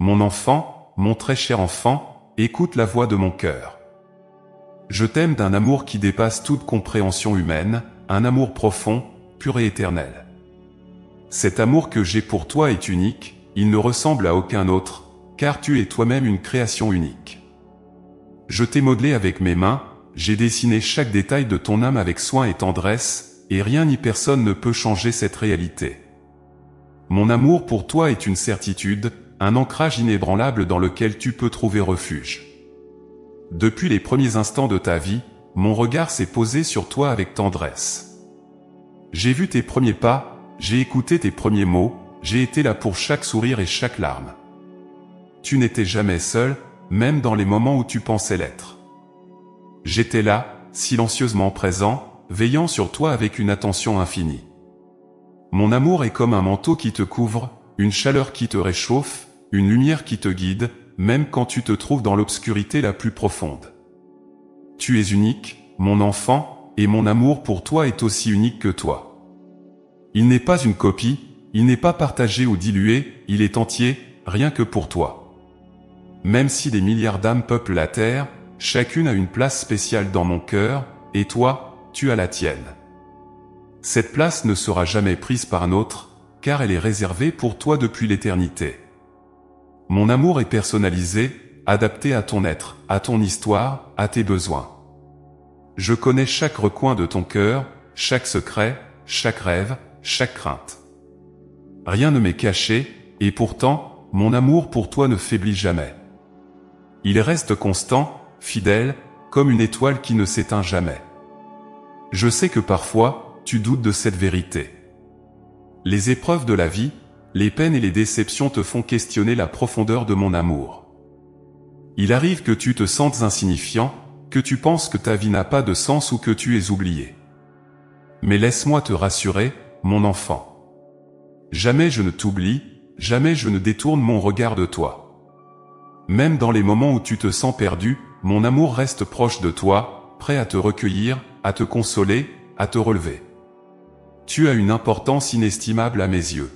Mon enfant, mon très cher enfant, écoute la voix de mon cœur. Je t'aime d'un amour qui dépasse toute compréhension humaine, un amour profond, pur et éternel. Cet amour que j'ai pour toi est unique, il ne ressemble à aucun autre, car tu es toi-même une création unique. Je t'ai modelé avec mes mains, j'ai dessiné chaque détail de ton âme avec soin et tendresse, et rien ni personne ne peut changer cette réalité. Mon amour pour toi est une certitude, un ancrage inébranlable dans lequel tu peux trouver refuge. Depuis les premiers instants de ta vie, mon regard s'est posé sur toi avec tendresse. J'ai vu tes premiers pas, j'ai écouté tes premiers mots, j'ai été là pour chaque sourire et chaque larme. Tu n'étais jamais seul, même dans les moments où tu pensais l'être. J'étais là, silencieusement présent, veillant sur toi avec une attention infinie. Mon amour est comme un manteau qui te couvre, une chaleur qui te réchauffe, une lumière qui te guide, même quand tu te trouves dans l'obscurité la plus profonde. Tu es unique, mon enfant, et mon amour pour toi est aussi unique que toi. Il n'est pas une copie, il n'est pas partagé ou dilué, il est entier, rien que pour toi. Même si des milliards d'âmes peuplent la terre, chacune a une place spéciale dans mon cœur, et toi, tu as la tienne. Cette place ne sera jamais prise par un autre, car elle est réservée pour toi depuis l'éternité. Mon amour est personnalisé, adapté à ton être, à ton histoire, à tes besoins. Je connais chaque recoin de ton cœur, chaque secret, chaque rêve, chaque crainte. Rien ne m'est caché, et pourtant, mon amour pour toi ne faiblit jamais. Il reste constant, fidèle, comme une étoile qui ne s'éteint jamais. Je sais que parfois, tu doutes de cette vérité. Les épreuves de la vie, les peines et les déceptions te font questionner la profondeur de mon amour. Il arrive que tu te sentes insignifiant, que tu penses que ta vie n'a pas de sens ou que tu es oublié. Mais laisse-moi te rassurer, mon enfant. Jamais je ne t'oublie, jamais je ne détourne mon regard de toi. Même dans les moments où tu te sens perdu, mon amour reste proche de toi, prêt à te recueillir, à te consoler, à te relever. Tu as une importance inestimable à mes yeux.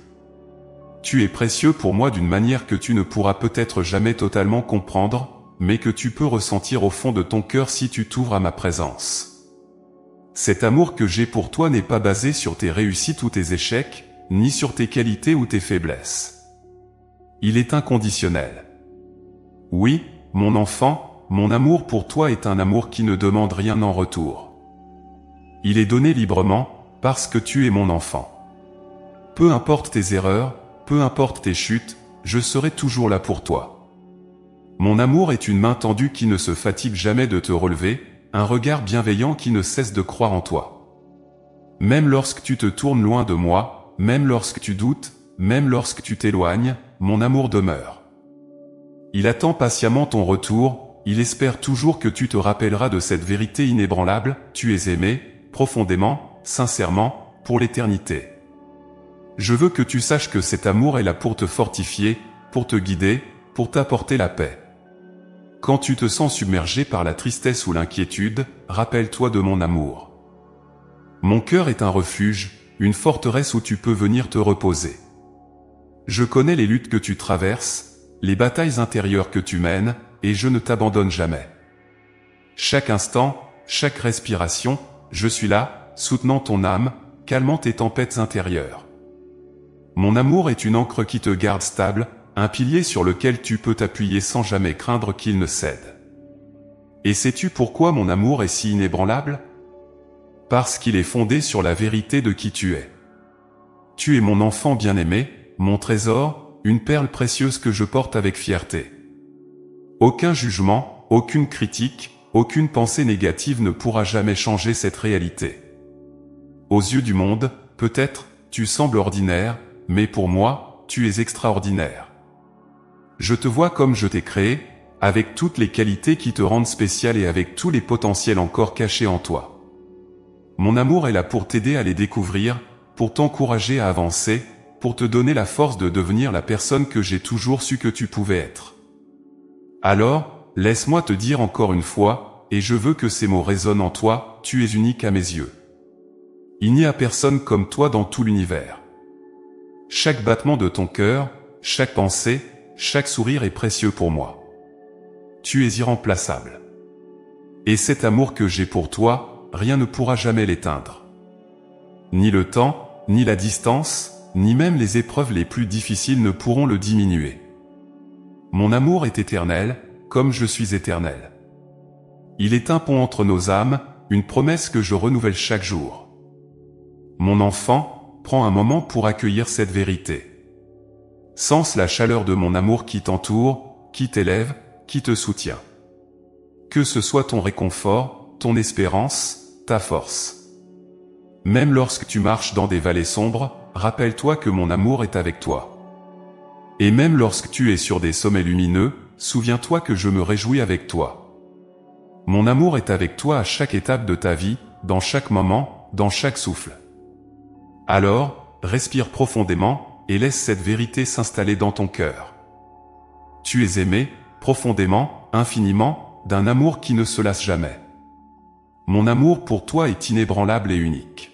Tu es précieux pour moi d'une manière que tu ne pourras peut-être jamais totalement comprendre, mais que tu peux ressentir au fond de ton cœur si tu t'ouvres à ma présence. Cet amour que j'ai pour toi n'est pas basé sur tes réussites ou tes échecs, ni sur tes qualités ou tes faiblesses. Il est inconditionnel. Oui, mon enfant, mon amour pour toi est un amour qui ne demande rien en retour. Il est donné librement, parce que tu es mon enfant. Peu importe tes erreurs, peu importe tes chutes, je serai toujours là pour toi. Mon amour est une main tendue qui ne se fatigue jamais de te relever, un regard bienveillant qui ne cesse de croire en toi. Même lorsque tu te tournes loin de moi, même lorsque tu doutes, même lorsque tu t'éloignes, mon amour demeure. Il attend patiemment ton retour, il espère toujours que tu te rappelleras de cette vérité inébranlable, tu es aimé, profondément, sincèrement, pour l'éternité. Je veux que tu saches que cet amour est là pour te fortifier, pour te guider, pour t'apporter la paix. Quand tu te sens submergé par la tristesse ou l'inquiétude, rappelle-toi de mon amour. Mon cœur est un refuge, une forteresse où tu peux venir te reposer. Je connais les luttes que tu traverses, les batailles intérieures que tu mènes, et je ne t'abandonne jamais. Chaque instant, chaque respiration, je suis là, soutenant ton âme, calmant tes tempêtes intérieures. Mon amour est une ancre qui te garde stable, un pilier sur lequel tu peux t'appuyer sans jamais craindre qu'il ne cède. Et sais-tu pourquoi mon amour est si inébranlable? Parce qu'il est fondé sur la vérité de qui tu es. Tu es mon enfant bien-aimé, mon trésor, une perle précieuse que je porte avec fierté. Aucun jugement, aucune critique, aucune pensée négative ne pourra jamais changer cette réalité. Aux yeux du monde, peut-être, tu sembles ordinaire, mais pour moi, tu es extraordinaire. Je te vois comme je t'ai créé, avec toutes les qualités qui te rendent spécial et avec tous les potentiels encore cachés en toi. Mon amour est là pour t'aider à les découvrir, pour t'encourager à avancer, pour te donner la force de devenir la personne que j'ai toujours su que tu pouvais être. Alors, laisse-moi te dire encore une fois, et je veux que ces mots résonnent en toi, tu es unique à mes yeux. Il n'y a personne comme toi dans tout l'univers. Chaque battement de ton cœur, chaque pensée, chaque sourire est précieux pour moi. Tu es irremplaçable. Et cet amour que j'ai pour toi, rien ne pourra jamais l'éteindre. Ni le temps, ni la distance, ni même les épreuves les plus difficiles ne pourront le diminuer. Mon amour est éternel, comme je suis éternel. Il est un pont entre nos âmes, une promesse que je renouvelle chaque jour. Mon enfant, prends un moment pour accueillir cette vérité. Sens la chaleur de mon amour qui t'entoure, qui t'élève, qui te soutient. Que ce soit ton réconfort, ton espérance, ta force. Même lorsque tu marches dans des vallées sombres, rappelle-toi que mon amour est avec toi. Et même lorsque tu es sur des sommets lumineux, souviens-toi que je me réjouis avec toi. Mon amour est avec toi à chaque étape de ta vie, dans chaque moment, dans chaque souffle. Alors, respire profondément, et laisse cette vérité s'installer dans ton cœur. Tu es aimé, profondément, infiniment, d'un amour qui ne se lasse jamais. Mon amour pour toi est inébranlable et unique.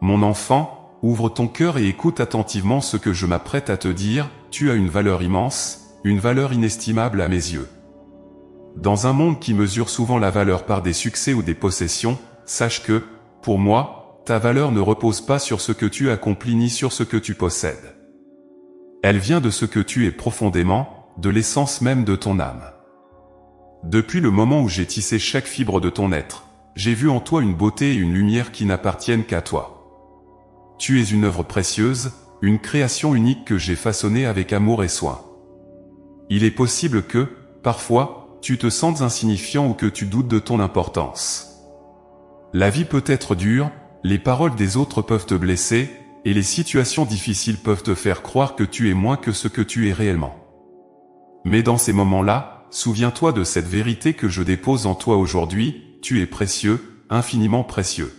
Mon enfant, ouvre ton cœur et écoute attentivement ce que je m'apprête à te dire, tu as une valeur immense, une valeur inestimable à mes yeux. Dans un monde qui mesure souvent la valeur par des succès ou des possessions, sache que, pour moi, ta valeur ne repose pas sur ce que tu accomplis ni sur ce que tu possèdes. Elle vient de ce que tu es profondément, de l'essence même de ton âme. Depuis le moment où j'ai tissé chaque fibre de ton être, j'ai vu en toi une beauté et une lumière qui n'appartiennent qu'à toi. Tu es une œuvre précieuse, une création unique que j'ai façonnée avec amour et soin. Il est possible que, parfois, tu te sentes insignifiant ou que tu doutes de ton importance. La vie peut être dure, les paroles des autres peuvent te blesser, et les situations difficiles peuvent te faire croire que tu es moins que ce que tu es réellement. Mais dans ces moments-là, souviens-toi de cette vérité que je dépose en toi aujourd'hui, tu es précieux, infiniment précieux.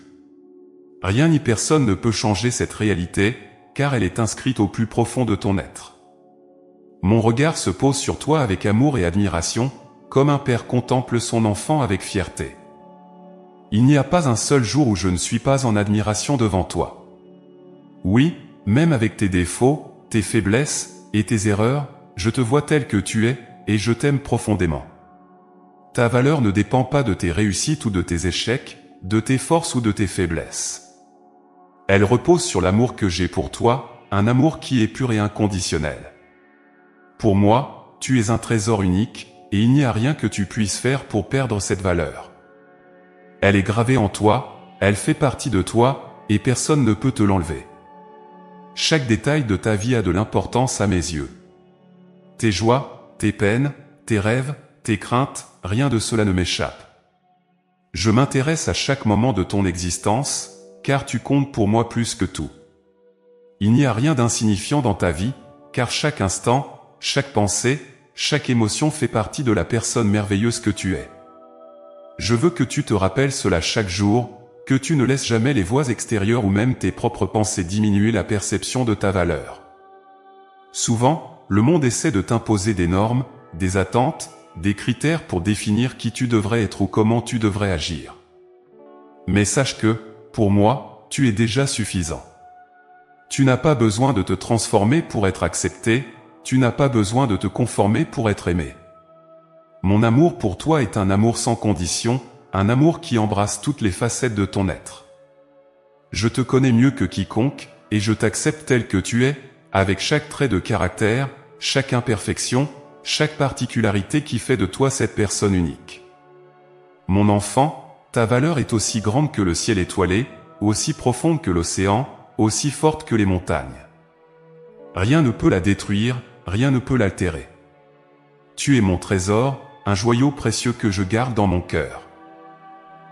Rien ni personne ne peut changer cette réalité, car elle est inscrite au plus profond de ton être. Mon regard se pose sur toi avec amour et admiration, comme un père contemple son enfant avec fierté. Il n'y a pas un seul jour où je ne suis pas en admiration devant toi. Oui, même avec tes défauts, tes faiblesses et tes erreurs, je te vois tel que tu es, et je t'aime profondément. Ta valeur ne dépend pas de tes réussites ou de tes échecs, de tes forces ou de tes faiblesses. Elle repose sur l'amour que j'ai pour toi, un amour qui est pur et inconditionnel. Pour moi, tu es un trésor unique, et il n'y a rien que tu puisses faire pour perdre cette valeur. Elle est gravée en toi, elle fait partie de toi, et personne ne peut te l'enlever. Chaque détail de ta vie a de l'importance à mes yeux. Tes joies, tes peines, tes rêves, tes craintes, rien de cela ne m'échappe. Je m'intéresse à chaque moment de ton existence, car tu comptes pour moi plus que tout. Il n'y a rien d'insignifiant dans ta vie, car chaque instant, chaque pensée, chaque émotion fait partie de la personne merveilleuse que tu es. Je veux que tu te rappelles cela chaque jour, que tu ne laisses jamais les voix extérieures ou même tes propres pensées diminuer la perception de ta valeur. Souvent, le monde essaie de t'imposer des normes, des attentes, des critères pour définir qui tu devrais être ou comment tu devrais agir. Mais sache que, pour moi, tu es déjà suffisant. Tu n'as pas besoin de te transformer pour être accepté, tu n'as pas besoin de te conformer pour être aimé. Mon amour pour toi est un amour sans condition, un amour qui embrasse toutes les facettes de ton être. Je te connais mieux que quiconque, et je t'accepte tel que tu es, avec chaque trait de caractère, chaque imperfection, chaque particularité qui fait de toi cette personne unique. Mon enfant, ta valeur est aussi grande que le ciel étoilé, aussi profonde que l'océan, aussi forte que les montagnes. Rien ne peut la détruire, rien ne peut l'altérer. Tu es mon trésor, un joyau précieux que je garde dans mon cœur.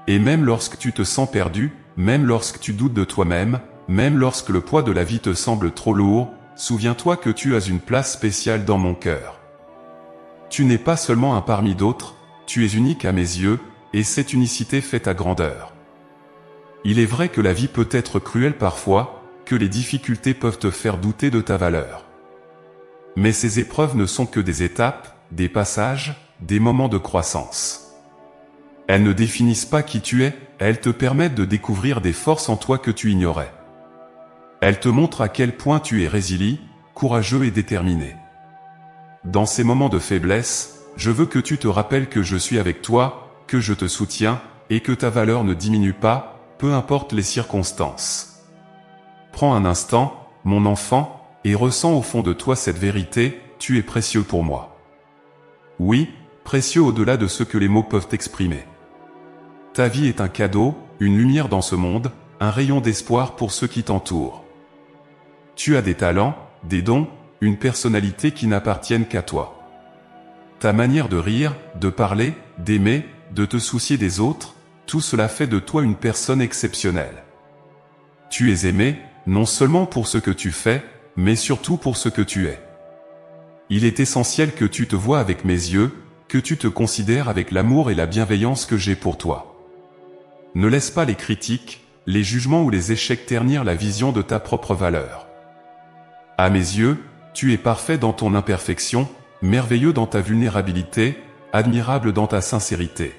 Et même lorsque tu te sens perdu, même lorsque tu doutes de toi-même, même lorsque le poids de la vie te semble trop lourd, souviens-toi que tu as une place spéciale dans mon cœur. Tu n'es pas seulement un parmi d'autres, tu es unique à mes yeux, et cette unicité fait ta grandeur. Il est vrai que la vie peut être cruelle parfois, que les difficultés peuvent te faire douter de ta valeur. Mais ces épreuves ne sont que des étapes, des passages, des moments de croissance. Elles ne définissent pas qui tu es, elles te permettent de découvrir des forces en toi que tu ignorais. Elles te montrent à quel point tu es résilient, courageux et déterminé. dans ces moments de faiblesse, je veux que tu te rappelles que je suis avec toi, que je te soutiens, et que ta valeur ne diminue pas, peu importe les circonstances. Prends un instant, mon enfant, et ressens au fond de toi cette vérité, tu es précieux pour moi. Oui, précieux au-delà de ce que les mots peuvent exprimer. Ta vie est un cadeau, une lumière dans ce monde, un rayon d'espoir pour ceux qui t'entourent. Tu as des talents, des dons, une personnalité qui n'appartiennent qu'à toi. Ta manière de rire, de parler, d'aimer, de te soucier des autres, tout cela fait de toi une personne exceptionnelle. Tu es aimé, non seulement pour ce que tu fais, mais surtout pour ce que tu es. Il est essentiel que tu te vois avec mes yeux, que tu te considères avec l'amour et la bienveillance que j'ai pour toi. Ne laisse pas les critiques, les jugements ou les échecs ternir la vision de ta propre valeur. À mes yeux, tu es parfait dans ton imperfection, merveilleux dans ta vulnérabilité, admirable dans ta sincérité.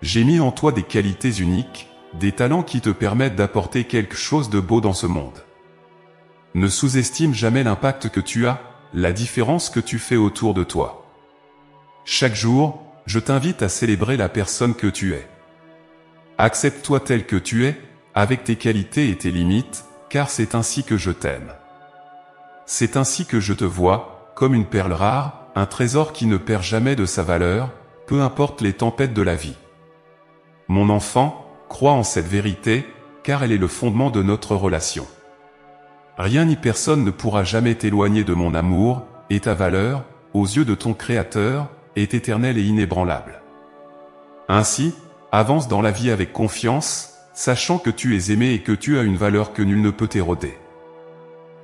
J'ai mis en toi des qualités uniques, des talents qui te permettent d'apporter quelque chose de beau dans ce monde. Ne sous-estime jamais l'impact que tu as, la différence que tu fais autour de toi. Chaque jour, je t'invite à célébrer la personne que tu es. Accepte-toi tel que tu es, avec tes qualités et tes limites, car c'est ainsi que je t'aime. C'est ainsi que je te vois, comme une perle rare, un trésor qui ne perd jamais de sa valeur, peu importe les tempêtes de la vie. Mon enfant, crois en cette vérité, car elle est le fondement de notre relation. Rien ni personne ne pourra jamais t'éloigner de mon amour, et ta valeur, aux yeux de ton Créateur, est éternelle et inébranlable. Ainsi, avance dans la vie avec confiance, sachant que tu es aimé et que tu as une valeur que nul ne peut éroder.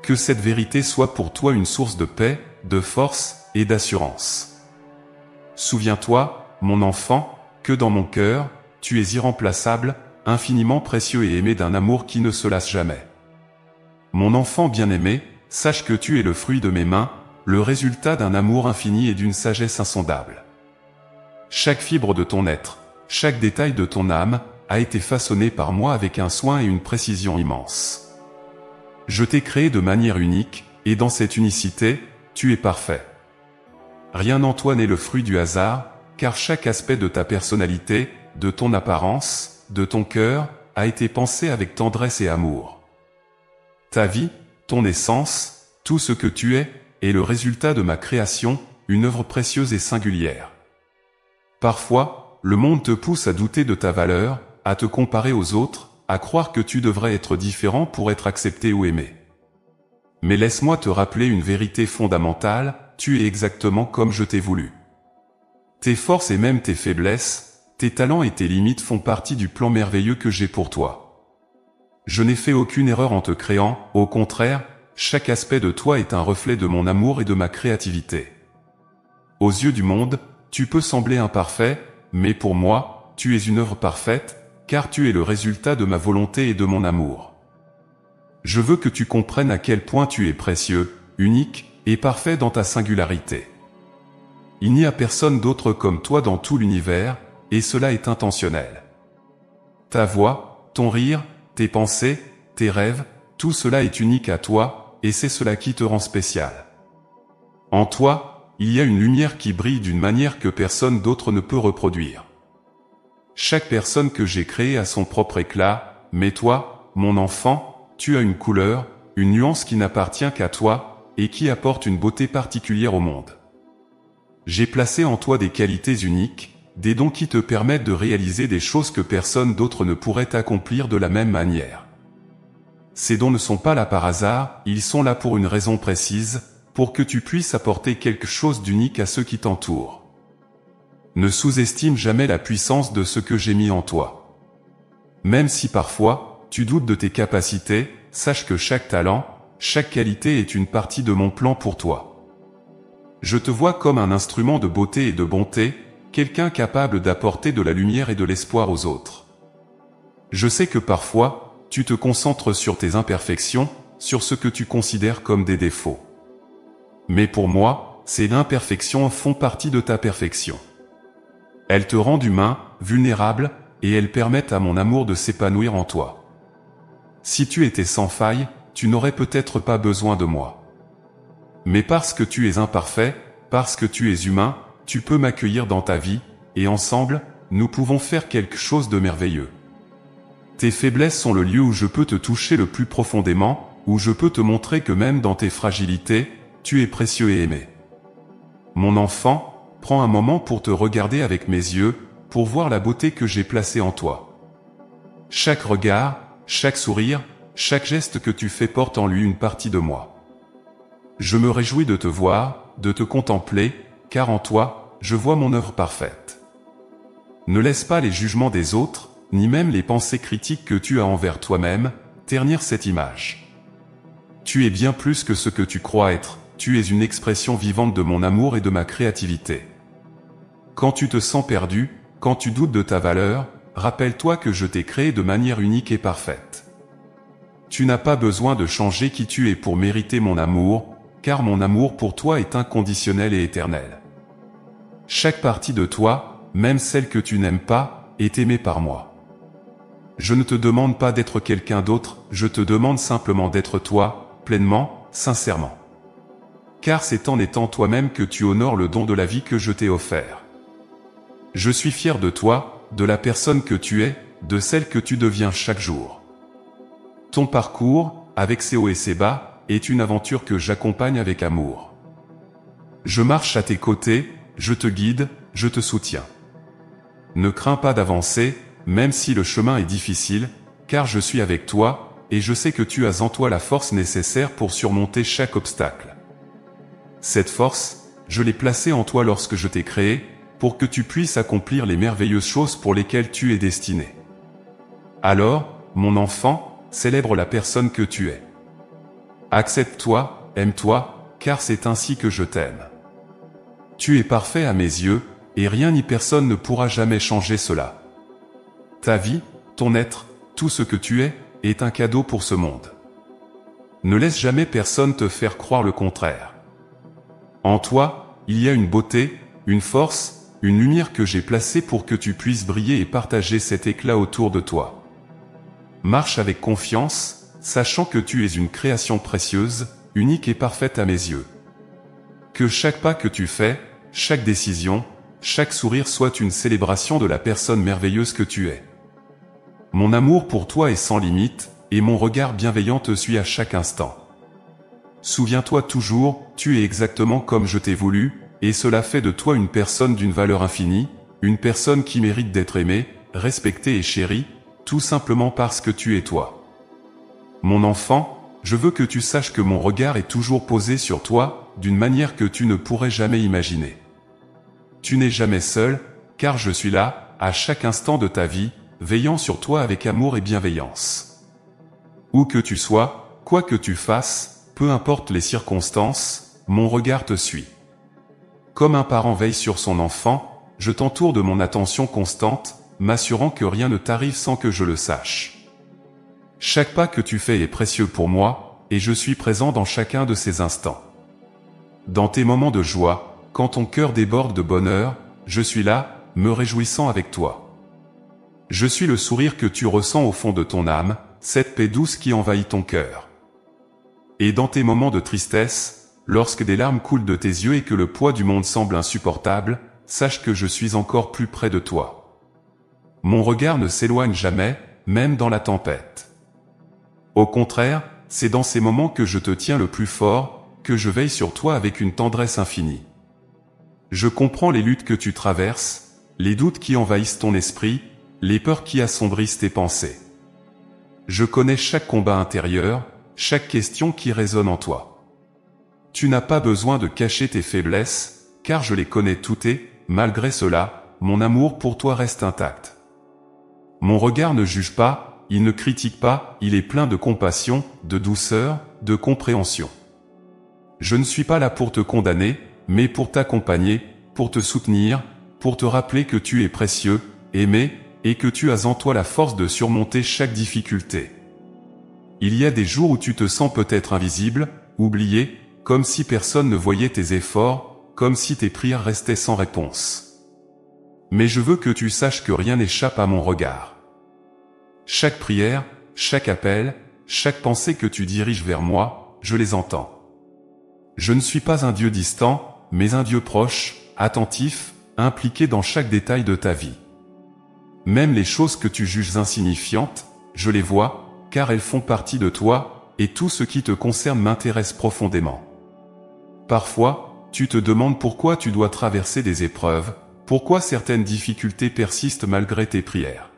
Que cette vérité soit pour toi une source de paix, de force et d'assurance. Souviens-toi, mon enfant, que dans mon cœur, tu es irremplaçable, infiniment précieux et aimé d'un amour qui ne se lasse jamais. Mon enfant bien-aimé, sache que tu es le fruit de mes mains, le résultat d'un amour infini et d'une sagesse insondable. Chaque fibre de ton être, chaque détail de ton âme, a été façonné par moi avec un soin et une précision immense. Je t'ai créé de manière unique, et dans cette unicité, tu es parfait. Rien en toi n'est le fruit du hasard, car chaque aspect de ta personnalité, de ton apparence, de ton cœur, a été pensé avec tendresse et amour. Ta vie, ton essence, tout ce que tu es, est le résultat de ma création, une œuvre précieuse et singulière. Parfois, le monde te pousse à douter de ta valeur, à te comparer aux autres, à croire que tu devrais être différent pour être accepté ou aimé. Mais laisse-moi te rappeler une vérité fondamentale, tu es exactement comme je t'ai voulu. Tes forces et même tes faiblesses, tes talents et tes limites font partie du plan merveilleux que j'ai pour toi. Je n'ai fait aucune erreur en te créant, au contraire, chaque aspect de toi est un reflet de mon amour et de ma créativité. Aux yeux du monde, tu peux sembler imparfait, mais pour moi, tu es une œuvre parfaite, car tu es le résultat de ma volonté et de mon amour. Je veux que tu comprennes à quel point tu es précieux, unique et parfait dans ta singularité. Il n'y a personne d'autre comme toi dans tout l'univers, et cela est intentionnel. Ta voix, ton rire, tes pensées, tes rêves, tout cela est unique à toi, et c'est cela qui te rend spécial. En toi, il y a une lumière qui brille d'une manière que personne d'autre ne peut reproduire. Chaque personne que j'ai créée a son propre éclat, mais toi, mon enfant, tu as une couleur, une nuance qui n'appartient qu'à toi, et qui apporte une beauté particulière au monde. J'ai placé en toi des qualités uniques, des dons qui te permettent de réaliser des choses que personne d'autre ne pourrait accomplir de la même manière. Ces dons ne sont pas là par hasard, ils sont là pour une raison précise, pour que tu puisses apporter quelque chose d'unique à ceux qui t'entourent. Ne sous-estime jamais la puissance de ce que j'ai mis en toi. Même si parfois, tu doutes de tes capacités, sache que chaque talent, chaque qualité est une partie de mon plan pour toi. Je te vois comme un instrument de beauté et de bonté, quelqu'un capable d'apporter de la lumière et de l'espoir aux autres. Je sais que parfois, tu te concentres sur tes imperfections, sur ce que tu considères comme des défauts. Mais pour moi, ces imperfections font partie de ta perfection. Elles te rendent humain, vulnérable, et elles permettent à mon amour de s'épanouir en toi. Si tu étais sans faille, tu n'aurais peut-être pas besoin de moi. Mais parce que tu es imparfait, parce que tu es humain, tu peux m'accueillir dans ta vie, et ensemble, nous pouvons faire quelque chose de merveilleux. Tes faiblesses sont le lieu où je peux te toucher le plus profondément, où je peux te montrer que même dans tes fragilités, tu es précieux et aimé. Mon enfant, prends un moment pour te regarder avec mes yeux, pour voir la beauté que j'ai placée en toi. Chaque regard, chaque sourire, chaque geste que tu fais porte en lui une partie de moi. Je me réjouis de te voir, de te contempler, car en toi, je vois mon œuvre parfaite. Ne laisse pas les jugements des autres, ni même les pensées critiques que tu as envers toi-même, ternir cette image. Tu es bien plus que ce que tu crois être, tu es une expression vivante de mon amour et de ma créativité. Quand tu te sens perdu, quand tu doutes de ta valeur, rappelle-toi que je t'ai créé de manière unique et parfaite. Tu n'as pas besoin de changer qui tu es pour mériter mon amour, car mon amour pour toi est inconditionnel et éternel. Chaque partie de toi, même celle que tu n'aimes pas, est aimée par moi. Je ne te demande pas d'être quelqu'un d'autre, je te demande simplement d'être toi, pleinement, sincèrement. Car c'est en étant toi-même que tu honores le don de la vie que je t'ai offert. Je suis fier de toi, de la personne que tu es, de celle que tu deviens chaque jour. Ton parcours, avec ses hauts et ses bas, est une aventure que j'accompagne avec amour. Je marche à tes côtés, je te guide, je te soutiens. Ne crains pas d'avancer, même si le chemin est difficile, car je suis avec toi, et je sais que tu as en toi la force nécessaire pour surmonter chaque obstacle. Cette force, je l'ai placée en toi lorsque je t'ai créé, pour que tu puisses accomplir les merveilleuses choses pour lesquelles tu es destiné. Alors, mon enfant, célèbre la personne que tu es. Accepte-toi, aime-toi, car c'est ainsi que je t'aime. Tu es parfait à mes yeux, et rien ni personne ne pourra jamais changer cela. Ta vie, ton être, tout ce que tu es, est un cadeau pour ce monde. Ne laisse jamais personne te faire croire le contraire. En toi, il y a une beauté, une force, une lumière que j'ai placée pour que tu puisses briller et partager cet éclat autour de toi. Marche avec confiance, sachant que tu es une création précieuse, unique et parfaite à mes yeux. Que chaque pas que tu fais, chaque décision, chaque sourire soit une célébration de la personne merveilleuse que tu es. Mon amour pour toi est sans limite, et mon regard bienveillant te suit à chaque instant. Souviens-toi toujours, tu es exactement comme je t'ai voulu, et cela fait de toi une personne d'une valeur infinie, une personne qui mérite d'être aimée, respectée et chérie, tout simplement parce que tu es toi. Mon enfant, je veux que tu saches que mon regard est toujours posé sur toi, d'une manière que tu ne pourrais jamais imaginer. Tu n'es jamais seul, car je suis là, à chaque instant de ta vie, veillant sur toi avec amour et bienveillance. Où que tu sois, quoi que tu fasses, peu importe les circonstances, mon regard te suit. Comme un parent veille sur son enfant, je t'entoure de mon attention constante, m'assurant que rien ne t'arrive sans que je le sache. Chaque pas que tu fais est précieux pour moi, et je suis présent dans chacun de ces instants. Dans tes moments de joie, quand ton cœur déborde de bonheur, je suis là, me réjouissant avec toi. Je suis le sourire que tu ressens au fond de ton âme, cette paix douce qui envahit ton cœur. Et dans tes moments de tristesse, lorsque des larmes coulent de tes yeux et que le poids du monde semble insupportable, sache que je suis encore plus près de toi. Mon regard ne s'éloigne jamais, même dans la tempête. Au contraire, c'est dans ces moments que je te tiens le plus fort, que je veille sur toi avec une tendresse infinie. Je comprends les luttes que tu traverses, les doutes qui envahissent ton esprit, les peurs qui assombrissent tes pensées. Je connais chaque combat intérieur, chaque question qui résonne en toi. Tu n'as pas besoin de cacher tes faiblesses, car je les connais toutes et, malgré cela, mon amour pour toi reste intact. Mon regard ne juge pas, il ne critique pas, il est plein de compassion, de douceur, de compréhension. Je ne suis pas là pour te condamner, mais pour t'accompagner, pour te soutenir, pour te rappeler que tu es précieux, aimé, et que tu as en toi la force de surmonter chaque difficulté. Il y a des jours où tu te sens peut-être invisible, oublié, comme si personne ne voyait tes efforts, comme si tes prières restaient sans réponse. Mais je veux que tu saches que rien n'échappe à mon regard. Chaque prière, chaque appel, chaque pensée que tu diriges vers moi, je les entends. Je ne suis pas un Dieu distant, mais un Dieu proche, attentif, impliqué dans chaque détail de ta vie. Même les choses que tu juges insignifiantes, je les vois, car elles font partie de toi, et tout ce qui te concerne m'intéresse profondément. Parfois, tu te demandes pourquoi tu dois traverser des épreuves, pourquoi certaines difficultés persistent malgré tes prières.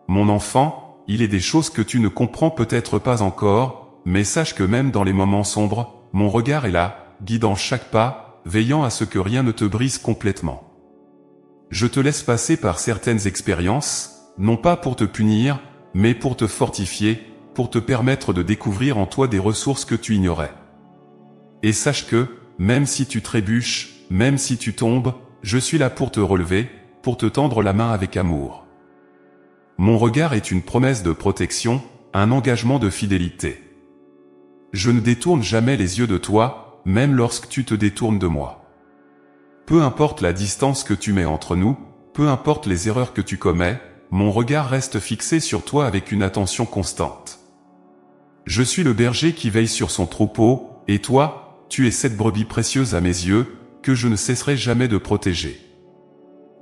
Mon enfant, il est des choses que tu ne comprends peut-être pas encore, mais sache que même dans les moments sombres, mon regard est là, guidant chaque pas, veillant à ce que rien ne te brise complètement. Je te laisse passer par certaines expériences, non pas pour te punir, mais pour te fortifier, pour te permettre de découvrir en toi des ressources que tu ignorais. Et sache que, même si tu trébuches, même si tu tombes, je suis là pour te relever, pour te tendre la main avec amour. Mon regard est une promesse de protection, un engagement de fidélité. Je ne détourne jamais les yeux de toi, même lorsque tu te détournes de moi. Peu importe la distance que tu mets entre nous, peu importe les erreurs que tu commets, mon regard reste fixé sur toi avec une attention constante. Je suis le berger qui veille sur son troupeau, et toi, tu es cette brebis précieuse à mes yeux, que je ne cesserai jamais de protéger.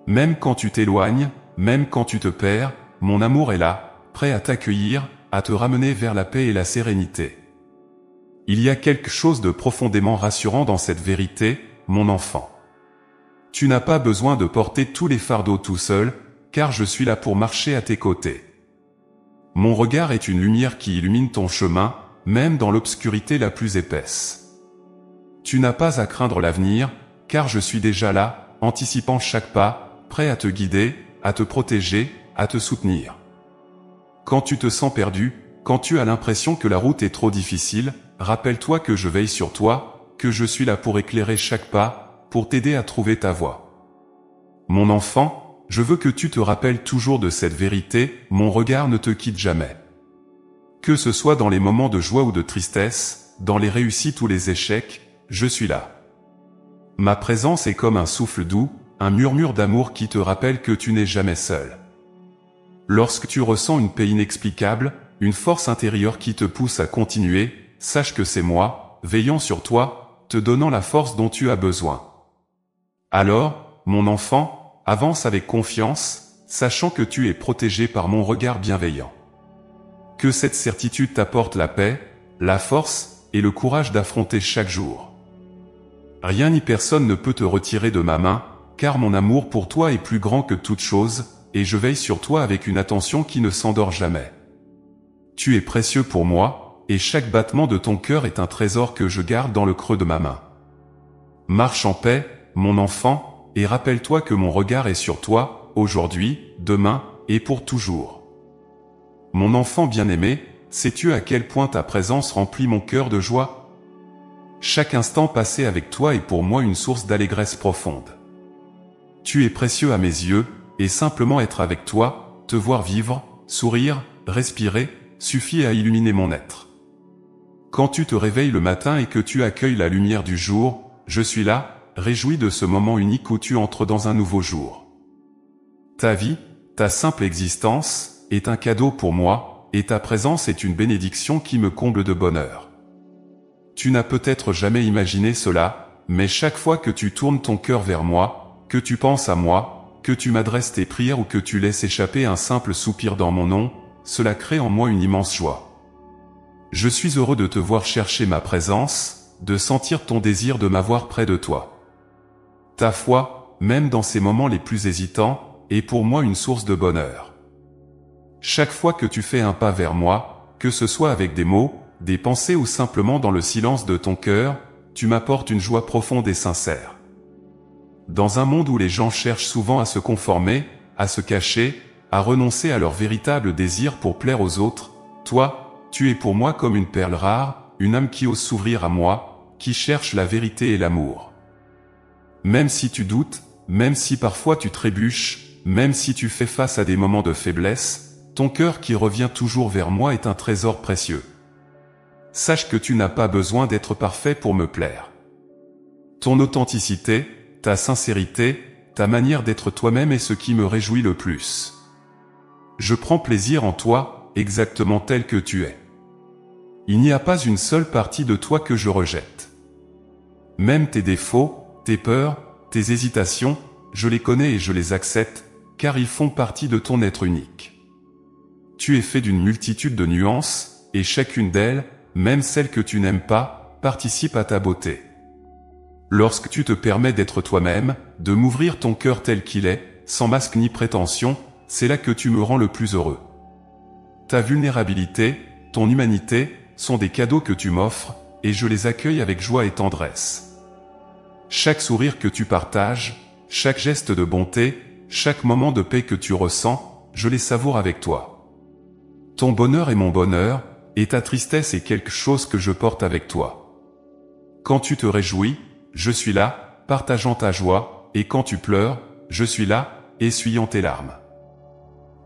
Même quand tu t'éloignes, même quand tu te perds, mon amour est là, prêt à t'accueillir, à te ramener vers la paix et la sérénité. Il y a quelque chose de profondément rassurant dans cette vérité, mon enfant. Tu n'as pas besoin de porter tous les fardeaux tout seul, car je suis là pour marcher à tes côtés. Mon regard est une lumière qui illumine ton chemin, même dans l'obscurité la plus épaisse. Tu n'as pas à craindre l'avenir, car je suis déjà là, anticipant chaque pas, prêt à te guider, à te protéger, à te soutenir. Quand tu te sens perdu, quand tu as l'impression que la route est trop difficile, rappelle-toi que je veille sur toi, que je suis là pour éclairer chaque pas, pour t'aider à trouver ta voie. Mon enfant, je veux que tu te rappelles toujours de cette vérité, mon regard ne te quitte jamais. Que ce soit dans les moments de joie ou de tristesse, dans les réussites ou les échecs, je suis là. Ma présence est comme un souffle doux, un murmure d'amour qui te rappelle que tu n'es jamais seul. Lorsque tu ressens une paix inexplicable, une force intérieure qui te pousse à continuer, sache que c'est moi, veillant sur toi, te donnant la force dont tu as besoin. Alors, mon enfant, avance avec confiance, sachant que tu es protégé par mon regard bienveillant. Que cette certitude t'apporte la paix, la force et le courage d'affronter chaque jour. Rien ni personne ne peut te retirer de ma main, car mon amour pour toi est plus grand que toute chose, et je veille sur toi avec une attention qui ne s'endort jamais. Tu es précieux pour moi, et chaque battement de ton cœur est un trésor que je garde dans le creux de ma main. Marche en paix, mon enfant, et rappelle-toi que mon regard est sur toi, aujourd'hui, demain, et pour toujours. Mon enfant bien-aimé, sais-tu à quel point ta présence remplit mon cœur de joie? Chaque instant passé avec toi est pour moi une source d'allégresse profonde. Tu es précieux à mes yeux, et simplement être avec toi, te voir vivre, sourire, respirer, suffit à illuminer mon être. Quand tu te réveilles le matin et que tu accueilles la lumière du jour, je suis là, réjoui de ce moment unique où tu entres dans un nouveau jour. Ta vie, ta simple existence, est un cadeau pour moi, et ta présence est une bénédiction qui me comble de bonheur. Tu n'as peut-être jamais imaginé cela, mais chaque fois que tu tournes ton cœur vers moi, que tu penses à moi, que tu m'adresses tes prières ou que tu laisses échapper un simple soupir dans mon nom, cela crée en moi une immense joie. Je suis heureux de te voir chercher ma présence, de sentir ton désir de m'avoir près de toi. Ta foi, même dans ces moments les plus hésitants, est pour moi une source de bonheur. Chaque fois que tu fais un pas vers moi, que ce soit avec des mots, des pensées ou simplement dans le silence de ton cœur, tu m'apportes une joie profonde et sincère. Dans un monde où les gens cherchent souvent à se conformer, à se cacher, à renoncer à leur véritable désir pour plaire aux autres, toi, tu es pour moi comme une perle rare, une âme qui ose s'ouvrir à moi, qui cherche la vérité et l'amour. Même si tu doutes, même si parfois tu trébuches, même si tu fais face à des moments de faiblesse, ton cœur qui revient toujours vers moi est un trésor précieux. Sache que tu n'as pas besoin d'être parfait pour me plaire. Ton authenticité, ta sincérité, ta manière d'être toi-même est ce qui me réjouit le plus. Je prends plaisir en toi, exactement tel que tu es. Il n'y a pas une seule partie de toi que je rejette. Même tes défauts, tes peurs, tes hésitations, je les connais et je les accepte, car ils font partie de ton être unique. Tu es fait d'une multitude de nuances, et chacune d'elles, même celles que tu n'aimes pas, participe à ta beauté. Lorsque tu te permets d'être toi-même, de m'ouvrir ton cœur tel qu'il est, sans masque ni prétention, c'est là que tu me rends le plus heureux. Ta vulnérabilité, ton humanité, sont des cadeaux que tu m'offres, et je les accueille avec joie et tendresse. Chaque sourire que tu partages, chaque geste de bonté, chaque moment de paix que tu ressens, je les savoure avec toi. Ton bonheur est mon bonheur, et ta tristesse est quelque chose que je porte avec toi. Quand tu te réjouis, je suis là, partageant ta joie, et quand tu pleures, je suis là, essuyant tes larmes.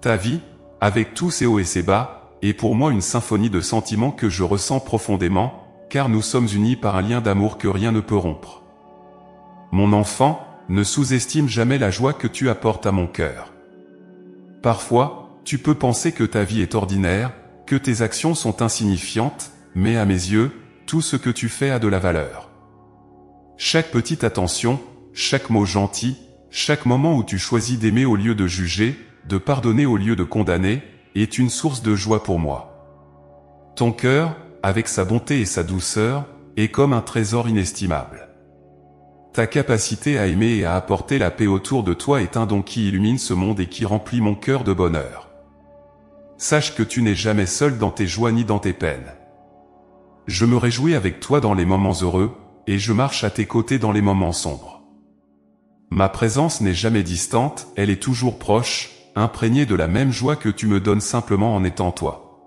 Ta vie, avec tous ses hauts et ses bas, est pour moi une symphonie de sentiments que je ressens profondément, car nous sommes unis par un lien d'amour que rien ne peut rompre. Mon enfant, ne sous-estime jamais la joie que tu apportes à mon cœur. Parfois, tu peux penser que ta vie est ordinaire, que tes actions sont insignifiantes, mais à mes yeux, tout ce que tu fais a de la valeur. Chaque petite attention, chaque mot gentil, chaque moment où tu choisis d'aimer au lieu de juger, de pardonner au lieu de condamner, est une source de joie pour moi. Ton cœur, avec sa bonté et sa douceur, est comme un trésor inestimable. Ta capacité à aimer et à apporter la paix autour de toi est un don qui illumine ce monde et qui remplit mon cœur de bonheur. Sache que tu n'es jamais seul dans tes joies ni dans tes peines. Je me réjouis avec toi dans les moments heureux, et je marche à tes côtés dans les moments sombres. Ma présence n'est jamais distante, elle est toujours proche, imprégnée de la même joie que tu me donnes simplement en étant toi.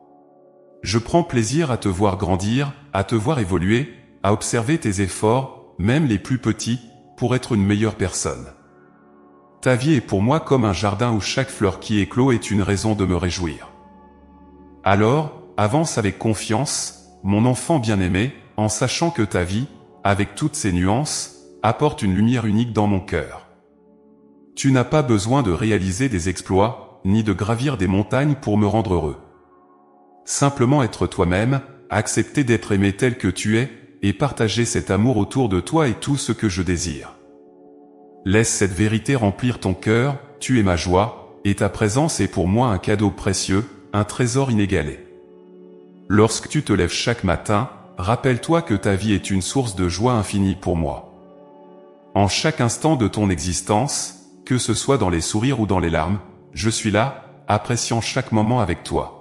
Je prends plaisir à te voir grandir, à te voir évoluer, à observer tes efforts, même les plus petits, pour être une meilleure personne. Ta vie est pour moi comme un jardin où chaque fleur qui éclot est une raison de me réjouir. Alors, avance avec confiance, mon enfant bien-aimé, en sachant que ta vie, avec toutes ses nuances, apporte une lumière unique dans mon cœur. Tu n'as pas besoin de réaliser des exploits, ni de gravir des montagnes pour me rendre heureux. Simplement être toi-même, accepter d'être aimé tel que tu es, et partager cet amour autour de toi est tout ce que je désire. Laisse cette vérité remplir ton cœur, tu es ma joie, et ta présence est pour moi un cadeau précieux, un trésor inégalé. Lorsque tu te lèves chaque matin, rappelle-toi que ta vie est une source de joie infinie pour moi. En chaque instant de ton existence, que ce soit dans les sourires ou dans les larmes, je suis là, appréciant chaque moment avec toi.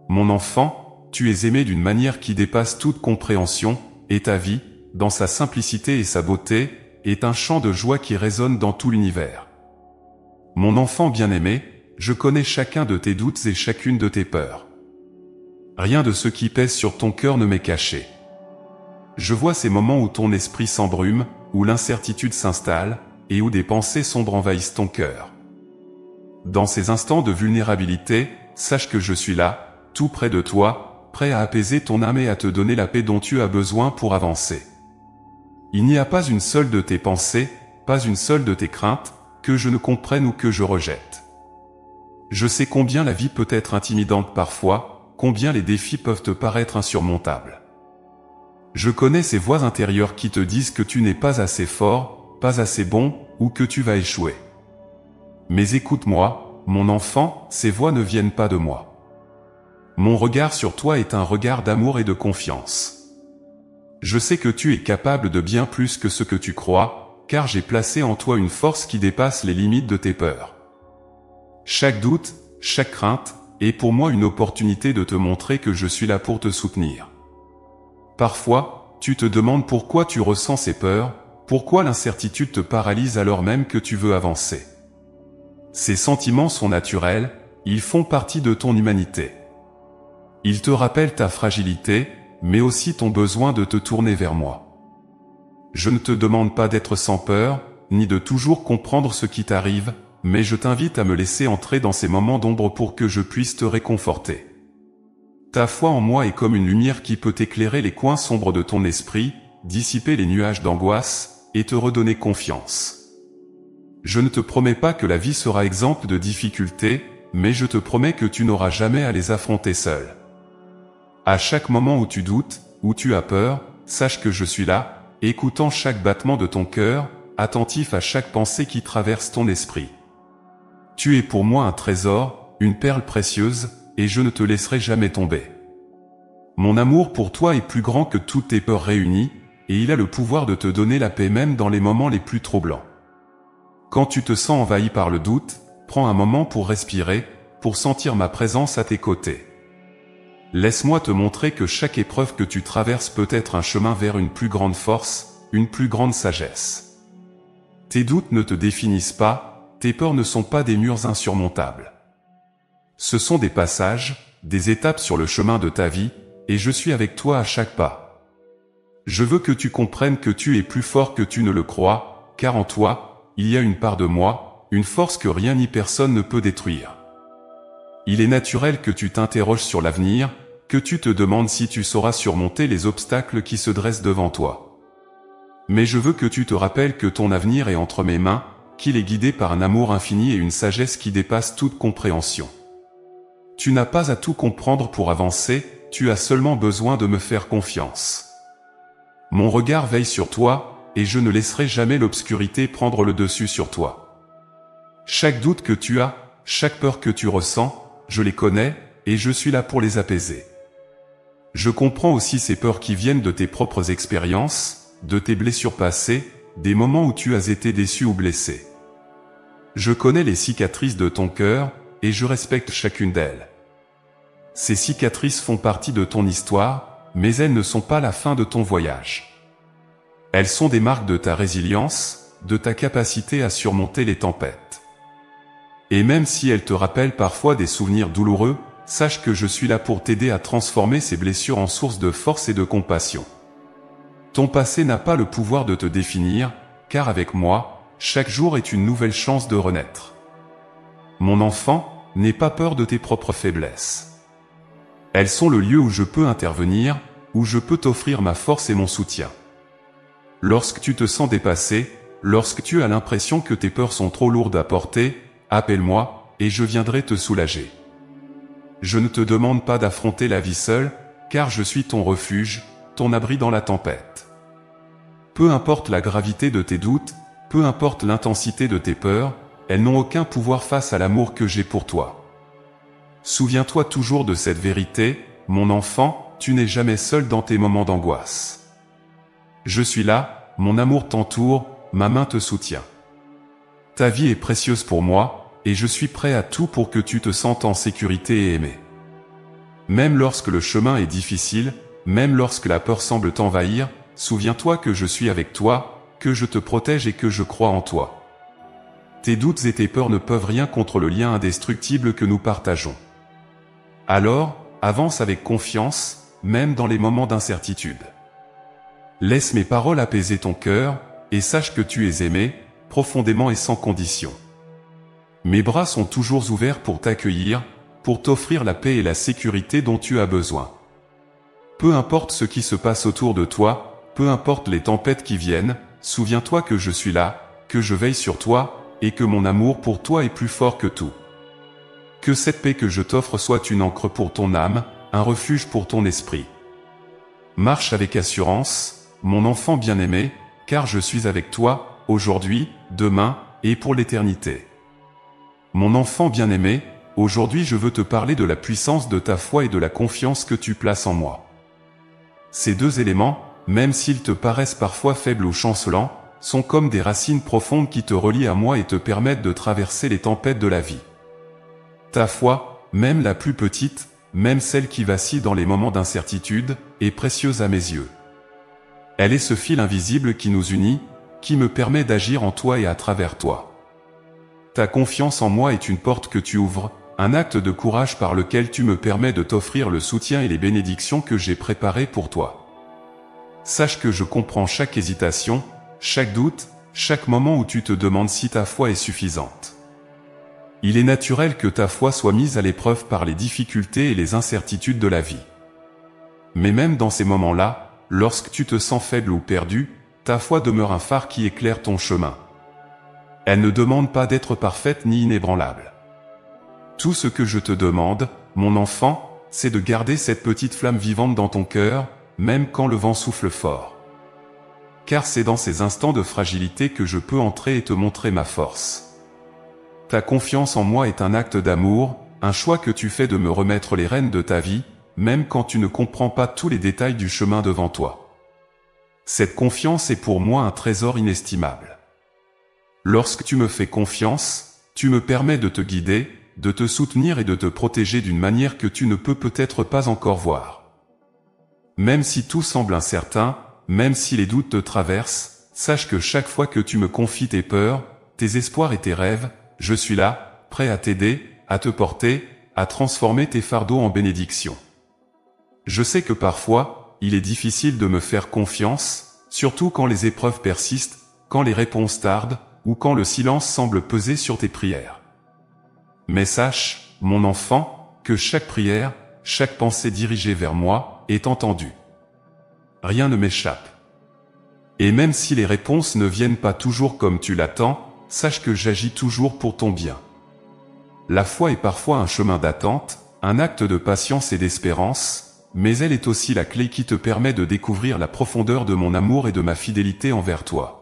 Mon enfant, tu es aimé d'une manière qui dépasse toute compréhension, et ta vie, dans sa simplicité et sa beauté, est un chant de joie qui résonne dans tout l'univers. Mon enfant bien-aimé, je connais chacun de tes doutes et chacune de tes peurs. Rien de ce qui pèse sur ton cœur ne m'est caché. Je vois ces moments où ton esprit s'embrume, où l'incertitude s'installe, et où des pensées sombres envahissent ton cœur. Dans ces instants de vulnérabilité, sache que je suis là, tout près de toi, prêt à apaiser ton âme et à te donner la paix dont tu as besoin pour avancer. Il n'y a pas une seule de tes pensées, pas une seule de tes craintes, que je ne comprenne ou que je rejette. Je sais combien la vie peut être intimidante parfois, combien les défis peuvent te paraître insurmontables. Je connais ces voix intérieures qui te disent que tu n'es pas assez fort, pas assez bon, ou que tu vas échouer. Mais écoute-moi, mon enfant, ces voix ne viennent pas de moi. Mon regard sur toi est un regard d'amour et de confiance. Je sais que tu es capable de bien plus que ce que tu crois, car j'ai placé en toi une force qui dépasse les limites de tes peurs. Chaque doute, chaque crainte, est pour moi une opportunité de te montrer que je suis là pour te soutenir. Parfois, tu te demandes pourquoi tu ressens ces peurs, pourquoi l'incertitude te paralyse alors même que tu veux avancer. Ces sentiments sont naturels, ils font partie de ton humanité. Ils te rappellent ta fragilité, mais aussi ton besoin de te tourner vers moi. Je ne te demande pas d'être sans peur, ni de toujours comprendre ce qui t'arrive, mais je t'invite à me laisser entrer dans ces moments d'ombre pour que je puisse te réconforter. Ta foi en moi est comme une lumière qui peut éclairer les coins sombres de ton esprit, dissiper les nuages d'angoisse, et te redonner confiance. Je ne te promets pas que la vie sera exempte de difficultés, mais je te promets que tu n'auras jamais à les affronter seul. À chaque moment où tu doutes, où tu as peur, sache que je suis là, écoutant chaque battement de ton cœur, attentif à chaque pensée qui traverse ton esprit. Tu es pour moi un trésor, une perle précieuse, et je ne te laisserai jamais tomber. Mon amour pour toi est plus grand que toutes tes peurs réunies, et il a le pouvoir de te donner la paix même dans les moments les plus troublants. Quand tu te sens envahi par le doute, prends un moment pour respirer, pour sentir ma présence à tes côtés. Laisse-moi te montrer que chaque épreuve que tu traverses peut être un chemin vers une plus grande force, une plus grande sagesse. Tes doutes ne te définissent pas, tes peurs ne sont pas des murs insurmontables. Ce sont des passages, des étapes sur le chemin de ta vie, et je suis avec toi à chaque pas. Je veux que tu comprennes que tu es plus fort que tu ne le crois, car en toi, il y a une part de moi, une force que rien ni personne ne peut détruire. Il est naturel que tu t'interroges sur l'avenir, que tu te demandes si tu sauras surmonter les obstacles qui se dressent devant toi. Mais je veux que tu te rappelles que ton avenir est entre mes mains, qu'il est guidé par un amour infini et une sagesse qui dépasse toute compréhension. Tu n'as pas à tout comprendre pour avancer, tu as seulement besoin de me faire confiance. Mon regard veille sur toi, et je ne laisserai jamais l'obscurité prendre le dessus sur toi. Chaque doute que tu as, chaque peur que tu ressens, je les connais, et je suis là pour les apaiser. Je comprends aussi ces peurs qui viennent de tes propres expériences, de tes blessures passées, des moments où tu as été déçu ou blessé. Je connais les cicatrices de ton cœur, et je respecte chacune d'elles. Ces cicatrices font partie de ton histoire, mais elles ne sont pas la fin de ton voyage. Elles sont des marques de ta résilience, de ta capacité à surmonter les tempêtes. Et même si elles te rappellent parfois des souvenirs douloureux, sache que je suis là pour t'aider à transformer ces blessures en source de force et de compassion. Ton passé n'a pas le pouvoir de te définir, car avec moi, chaque jour est une nouvelle chance de renaître. Mon enfant, n'aie pas peur de tes propres faiblesses. Elles sont le lieu où je peux intervenir, où je peux t'offrir ma force et mon soutien. Lorsque tu te sens dépassé, lorsque tu as l'impression que tes peurs sont trop lourdes à porter, appelle-moi, et je viendrai te soulager. Je ne te demande pas d'affronter la vie seule, car je suis ton refuge, ton abri dans la tempête. Peu importe la gravité de tes doutes, peu importe l'intensité de tes peurs, elles n'ont aucun pouvoir face à l'amour que j'ai pour toi. Souviens-toi toujours de cette vérité, mon enfant, tu n'es jamais seul dans tes moments d'angoisse. Je suis là, mon amour t'entoure, ma main te soutient. Ta vie est précieuse pour moi, et je suis prêt à tout pour que tu te sentes en sécurité et aimé. Même lorsque le chemin est difficile, même lorsque la peur semble t'envahir, souviens-toi que je suis avec toi, que je te protège et que je crois en toi. Tes doutes et tes peurs ne peuvent rien contre le lien indestructible que nous partageons. Alors, avance avec confiance, même dans les moments d'incertitude. Laisse mes paroles apaiser ton cœur, et sache que tu es aimé, profondément et sans condition. Mes bras sont toujours ouverts pour t'accueillir, pour t'offrir la paix et la sécurité dont tu as besoin. Peu importe ce qui se passe autour de toi, peu importe les tempêtes qui viennent, souviens-toi que je suis là, que je veille sur toi, et que mon amour pour toi est plus fort que tout. Que cette paix que je t'offre soit une ancre pour ton âme, un refuge pour ton esprit. Marche avec assurance, mon enfant bien-aimé, car je suis avec toi, aujourd'hui, demain, et pour l'éternité. Mon enfant bien-aimé, aujourd'hui je veux te parler de la puissance de ta foi et de la confiance que tu places en moi. Ces deux éléments, même s'ils te paraissent parfois faibles ou chancelants, sont comme des racines profondes qui te relient à moi et te permettent de traverser les tempêtes de la vie. Ta foi, même la plus petite, même celle qui vacille dans les moments d'incertitude, est précieuse à mes yeux. Elle est ce fil invisible qui nous unit, qui me permet d'agir en toi et à travers toi. Ta confiance en moi est une porte que tu ouvres, un acte de courage par lequel tu me permets de t'offrir le soutien et les bénédictions que j'ai préparées pour toi. Sache que je comprends chaque hésitation, chaque doute, chaque moment où tu te demandes si ta foi est suffisante. Il est naturel que ta foi soit mise à l'épreuve par les difficultés et les incertitudes de la vie. Mais même dans ces moments-là, lorsque tu te sens faible ou perdu, ta foi demeure un phare qui éclaire ton chemin. Elle ne demande pas d'être parfaite ni inébranlable. Tout ce que je te demande, mon enfant, c'est de garder cette petite flamme vivante dans ton cœur, même quand le vent souffle fort. car c'est dans ces instants de fragilité que je peux entrer et te montrer ma force. Ta confiance en moi est un acte d'amour, un choix que tu fais de me remettre les rênes de ta vie, même quand tu ne comprends pas tous les détails du chemin devant toi. Cette confiance est pour moi un trésor inestimable. Lorsque tu me fais confiance, tu me permets de te guider, de te soutenir et de te protéger d'une manière que tu ne peux peut-être pas encore voir. Même si tout semble incertain, même si les doutes te traversent, sache que chaque fois que tu me confies tes peurs, tes espoirs et tes rêves, je suis là, prêt à t'aider, à te porter, à transformer tes fardeaux en bénédictions. Je sais que parfois, il est difficile de me faire confiance, surtout quand les épreuves persistent, quand les réponses tardent, ou quand le silence semble peser sur tes prières. Mais sache, mon enfant, que chaque prière, chaque pensée dirigée vers moi, est entendue. Rien ne m'échappe. Et même si les réponses ne viennent pas toujours comme tu l'attends, sache que j'agis toujours pour ton bien. La foi est parfois un chemin d'attente, un acte de patience et d'espérance, mais elle est aussi la clé qui te permet de découvrir la profondeur de mon amour et de ma fidélité envers toi.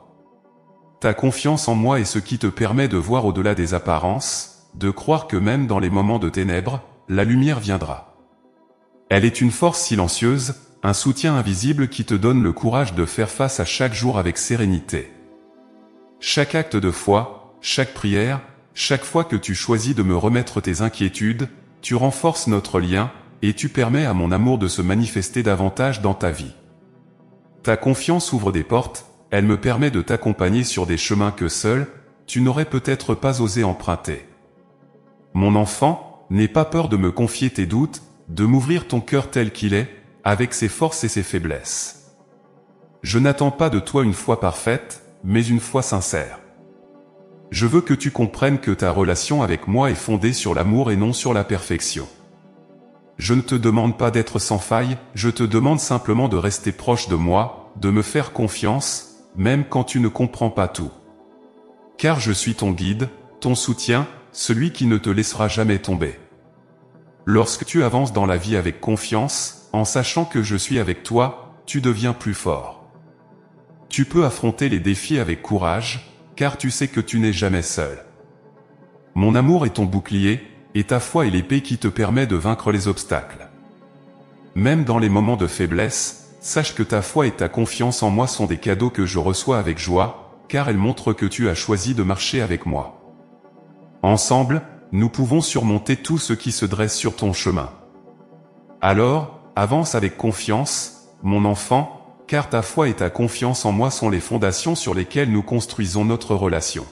Ta confiance en moi est ce qui te permet de voir au-delà des apparences, de croire que même dans les moments de ténèbres, la lumière viendra. Elle est une force silencieuse, un soutien invisible qui te donne le courage de faire face à chaque jour avec sérénité. Chaque acte de foi, chaque prière, chaque fois que tu choisis de me remettre tes inquiétudes, tu renforces notre lien, et tu permets à mon amour de se manifester davantage dans ta vie. Ta confiance ouvre des portes, elle me permet de t'accompagner sur des chemins que seul, tu n'aurais peut-être pas osé emprunter. Mon enfant, n'aie pas peur de me confier tes doutes, de m'ouvrir ton cœur tel qu'il est, avec ses forces et ses faiblesses. Je n'attends pas de toi une foi parfaite, mais une foi sincère. Je veux que tu comprennes que ta relation avec moi est fondée sur l'amour et non sur la perfection. Je ne te demande pas d'être sans faille, je te demande simplement de rester proche de moi, de me faire confiance, même quand tu ne comprends pas tout. Car je suis ton guide, ton soutien, celui qui ne te laissera jamais tomber. Lorsque tu avances dans la vie avec confiance, en sachant que je suis avec toi, tu deviens plus fort. Tu peux affronter les défis avec courage, car tu sais que tu n'es jamais seul. Mon amour est ton bouclier, et ta foi est l'épée qui te permet de vaincre les obstacles. Même dans les moments de faiblesse, sache que ta foi et ta confiance en moi sont des cadeaux que je reçois avec joie, car elles montrent que tu as choisi de marcher avec moi. Ensemble, nous pouvons surmonter tout ce qui se dresse sur ton chemin. Alors, avance avec confiance, mon enfant, car ta foi et ta confiance en moi sont les fondations sur lesquelles nous construisons notre relation.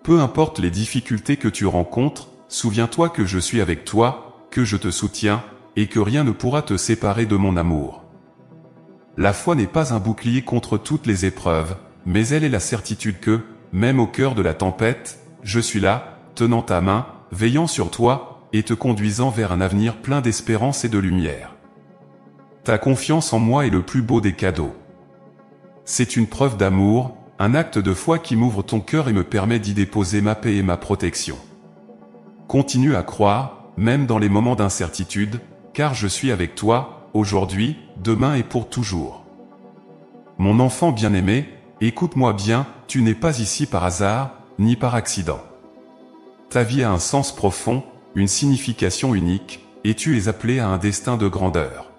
Peu importe les difficultés que tu rencontres, souviens-toi que je suis avec toi, que je te soutiens, et que rien ne pourra te séparer de mon amour. La foi n'est pas un bouclier contre toutes les épreuves, mais elle est la certitude que, même au cœur de la tempête, je suis là, tenant ta main, veillant sur toi, et te conduisant vers un avenir plein d'espérance et de lumière. Ta confiance en moi est le plus beau des cadeaux. C'est une preuve d'amour, un acte de foi qui m'ouvre ton cœur et me permet d'y déposer ma paix et ma protection. Continue à croire, même dans les moments d'incertitude, car je suis avec toi, aujourd'hui, demain et pour toujours. Mon enfant bien-aimé, écoute-moi bien, tu n'es pas ici par hasard, ni par accident. Ta vie a un sens profond, une signification unique, et tu es appelé à un destin de grandeur.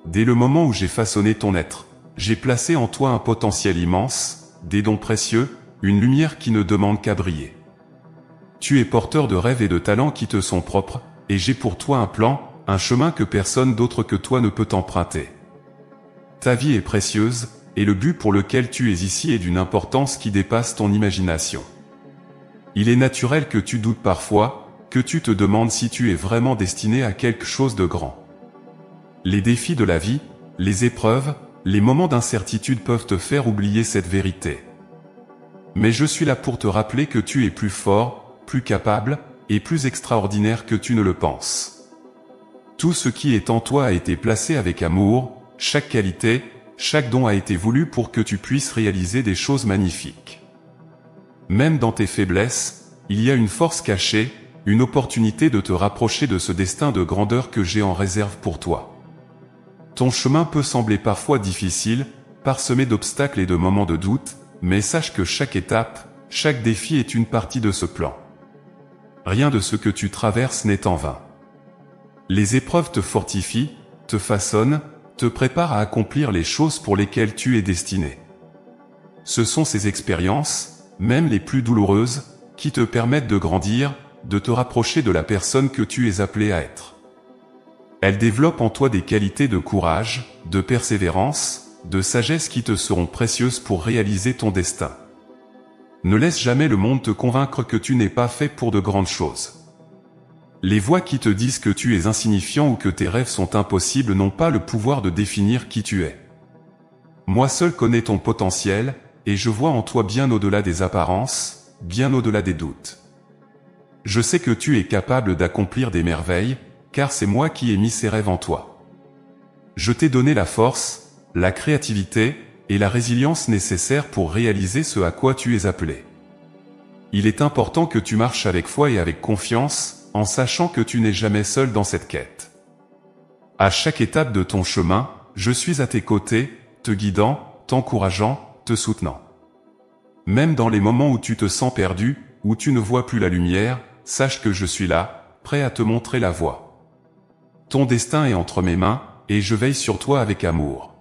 Dès le moment où j'ai façonné ton être, j'ai placé en toi un potentiel immense, des dons précieux, une lumière qui ne demande qu'à briller. Tu es porteur de rêves et de talents qui te sont propres, et j'ai pour toi un plan, un chemin que personne d'autre que toi ne peut emprunter. Ta vie est précieuse, et le but pour lequel tu es ici est d'une importance qui dépasse ton imagination. Il est naturel que tu doutes parfois, que tu te demandes si tu es vraiment destiné à quelque chose de grand. Les défis de la vie, les épreuves, les moments d'incertitude peuvent te faire oublier cette vérité. Mais je suis là pour te rappeler que tu es plus fort, plus capable, et plus extraordinaire que tu ne le penses. Tout ce qui est en toi a été placé avec amour, chaque qualité, chaque don a été voulu pour que tu puisses réaliser des choses magnifiques. Même dans tes faiblesses, il y a une force cachée, une opportunité de te rapprocher de ce destin de grandeur que j'ai en réserve pour toi. Ton chemin peut sembler parfois difficile, parsemée d'obstacles et de moments de doute, mais sache que chaque étape, chaque défi est une partie de ce plan. Rien de ce que tu traverses n'est en vain. Les épreuves te fortifient, te façonnent, te préparent à accomplir les choses pour lesquelles tu es destiné. Ce sont ces expériences, même les plus douloureuses, qui te permettent de grandir, de te rapprocher de la personne que tu es appelé à être. Elles développent en toi des qualités de courage, de persévérance, de sagesse qui te seront précieuses pour réaliser ton destin. Ne laisse jamais le monde te convaincre que tu n'es pas fait pour de grandes choses. Les voix qui te disent que tu es insignifiant ou que tes rêves sont impossibles n'ont pas le pouvoir de définir qui tu es. Moi seul connais ton potentiel, et je vois en toi bien au-delà des apparences, bien au-delà des doutes. Je sais que tu es capable d'accomplir des merveilles, car c'est moi qui ai mis ces rêves en toi. Je t'ai donné la force, la créativité et la résilience nécessaires pour réaliser ce à quoi tu es appelé. Il est important que tu marches avec foi et avec confiance, en sachant que tu n'es jamais seul dans cette quête. À chaque étape de ton chemin, je suis à tes côtés, te guidant, t'encourageant, te soutenant. Même dans les moments où tu te sens perdu, où tu ne vois plus la lumière, sache que je suis là, prêt à te montrer la voie. Ton destin est entre mes mains, et je veille sur toi avec amour.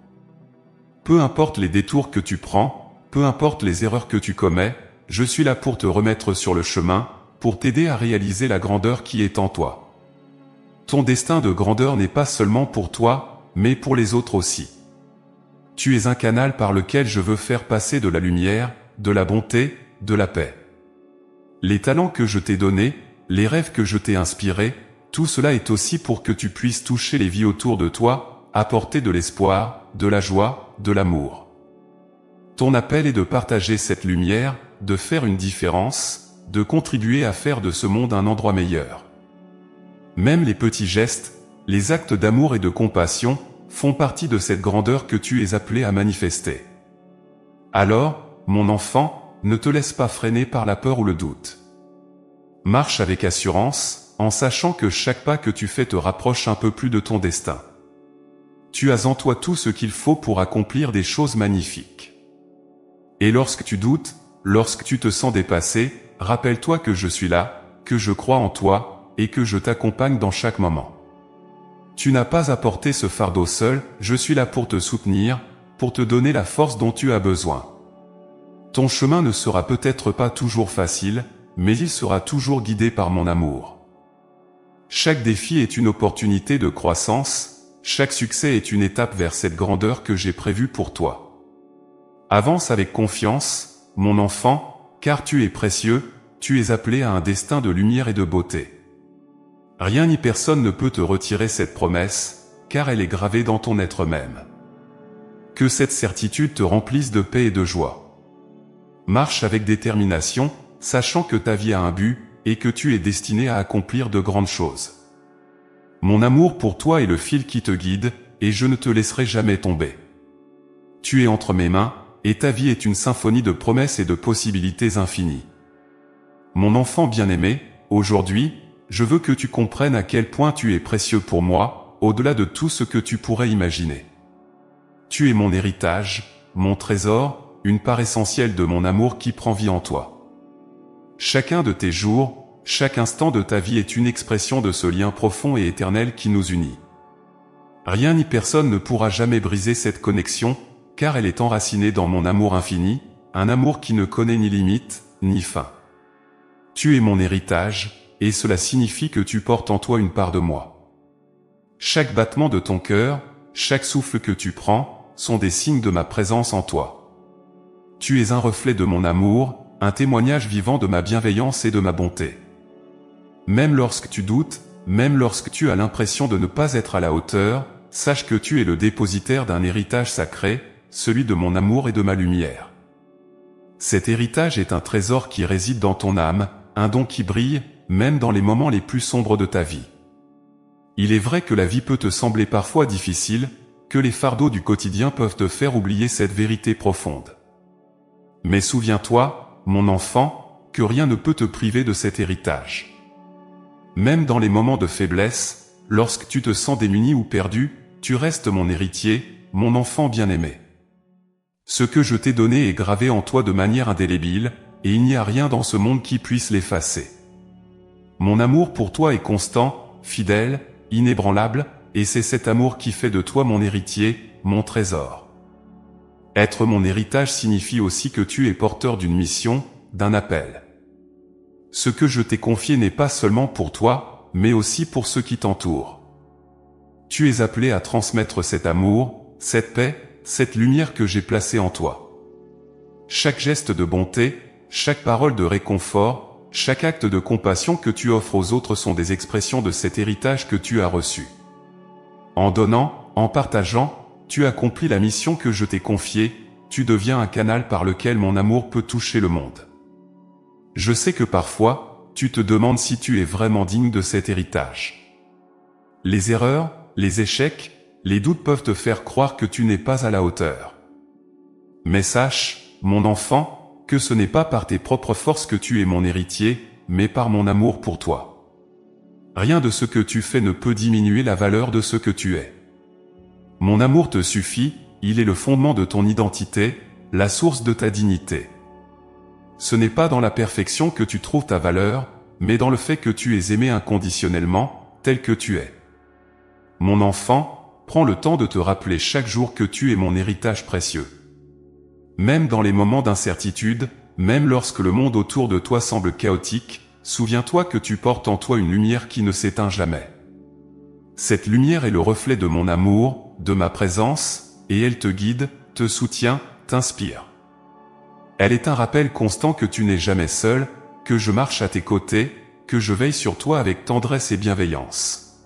Peu importe les détours que tu prends, peu importe les erreurs que tu commets, je suis là pour te remettre sur le chemin, pour t'aider à réaliser la grandeur qui est en toi. Ton destin de grandeur n'est pas seulement pour toi, mais pour les autres aussi. Tu es un canal par lequel je veux faire passer de la lumière, de la bonté, de la paix. Les talents que je t'ai donnés, les rêves que je t'ai inspirés, tout cela est aussi pour que tu puisses toucher les vies autour de toi, apporter de l'espoir, de la joie, de l'amour. Ton appel est de partager cette lumière, de faire une différence, de contribuer à faire de ce monde un endroit meilleur. Même les petits gestes, les actes d'amour et de compassion, font partie de cette grandeur que tu es appelé à manifester. Alors, mon enfant, ne te laisse pas freiner par la peur ou le doute. Marche avec assurance, en sachant que chaque pas que tu fais te rapproche un peu plus de ton destin. Tu as en toi tout ce qu'il faut pour accomplir des choses magnifiques. Et lorsque tu doutes, lorsque tu te sens dépassé, rappelle-toi que je suis là, que je crois en toi, et que je t'accompagne dans chaque moment. Tu n'as pas à porter ce fardeau seul, je suis là pour te soutenir, pour te donner la force dont tu as besoin. Ton chemin ne sera peut-être pas toujours facile, mais il sera toujours guidé par mon amour. Chaque défi est une opportunité de croissance, chaque succès est une étape vers cette grandeur que j'ai prévue pour toi. Avance avec confiance, mon enfant, car tu es précieux, tu es appelé à un destin de lumière et de beauté. Rien ni personne ne peut te retirer cette promesse, car elle est gravée dans ton être même. Que cette certitude te remplisse de paix et de joie. Marche avec détermination, sachant que ta vie a un but, et que tu es destiné à accomplir de grandes choses. Mon amour pour toi est le fil qui te guide, et je ne te laisserai jamais tomber. Tu es entre mes mains, et ta vie est une symphonie de promesses et de possibilités infinies. Mon enfant bien-aimé, aujourd'hui, je veux que tu comprennes à quel point tu es précieux pour moi, au-delà de tout ce que tu pourrais imaginer. Tu es mon héritage, mon trésor, une part essentielle de mon amour qui prend vie en toi. Chacun de tes jours, chaque instant de ta vie est une expression de ce lien profond et éternel qui nous unit. Rien ni personne ne pourra jamais briser cette connexion, car elle est enracinée dans mon amour infini, un amour qui ne connaît ni limite, ni fin. Tu es mon héritage, et cela signifie que tu portes en toi une part de moi. Chaque battement de ton cœur, chaque souffle que tu prends, sont des signes de ma présence en toi. Tu es un reflet de mon amour, un témoignage vivant de ma bienveillance et de ma bonté. Même lorsque tu doutes, même lorsque tu as l'impression de ne pas être à la hauteur, sache que tu es le dépositaire d'un héritage sacré, celui de mon amour et de ma lumière. Cet héritage est un trésor qui réside dans ton âme, un don qui brille, même dans les moments les plus sombres de ta vie. Il est vrai que la vie peut te sembler parfois difficile, que les fardeaux du quotidien peuvent te faire oublier cette vérité profonde. Mais souviens-toi, mon enfant, que rien ne peut te priver de cet héritage. Même dans les moments de faiblesse, lorsque tu te sens démuni ou perdu, tu restes mon héritier, mon enfant bien-aimé. Ce que je t'ai donné est gravé en toi de manière indélébile, et il n'y a rien dans ce monde qui puisse l'effacer. Mon amour pour toi est constant, fidèle, inébranlable, et c'est cet amour qui fait de toi mon héritier, mon trésor. Être mon héritage signifie aussi que tu es porteur d'une mission, d'un appel. Ce que je t'ai confié n'est pas seulement pour toi, mais aussi pour ceux qui t'entourent. Tu es appelé à transmettre cet amour, cette paix, cette lumière que j'ai placée en toi. Chaque geste de bonté, chaque parole de réconfort, chaque acte de compassion que tu offres aux autres sont des expressions de cet héritage que tu as reçu. En donnant, en partageant, tu accomplis la mission que je t'ai confiée, tu deviens un canal par lequel mon amour peut toucher le monde. Je sais que parfois, tu te demandes si tu es vraiment digne de cet héritage. Les erreurs, les échecs, les doutes peuvent te faire croire que tu n'es pas à la hauteur. Mais sache, mon enfant, que ce n'est pas par tes propres forces que tu es mon héritier, mais par mon amour pour toi. Rien de ce que tu fais ne peut diminuer la valeur de ce que tu es. Mon amour te suffit, il est le fondement de ton identité, la source de ta dignité. Ce n'est pas dans la perfection que tu trouves ta valeur, mais dans le fait que tu es aimé inconditionnellement, tel que tu es. Mon enfant, prends le temps de te rappeler chaque jour que tu es mon héritage précieux. Même dans les moments d'incertitude, même lorsque le monde autour de toi semble chaotique, souviens-toi que tu portes en toi une lumière qui ne s'éteint jamais. Cette lumière est le reflet de mon amour, de ma présence, et elle te guide, te soutient, t'inspire. Elle est un rappel constant que tu n'es jamais seul, que je marche à tes côtés, que je veille sur toi avec tendresse et bienveillance.